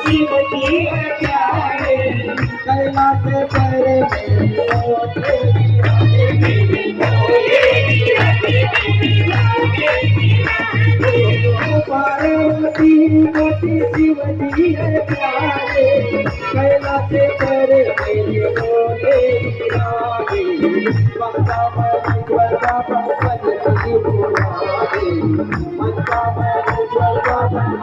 शिवजी है प्यारे कैलाश पर पार्वती पति शिवजी है प्यारे कैलाश पर मेरे बोले मंगा मैं स्वर्गा पंकज बुलावे मंगा मैं स्वर्गा पंकज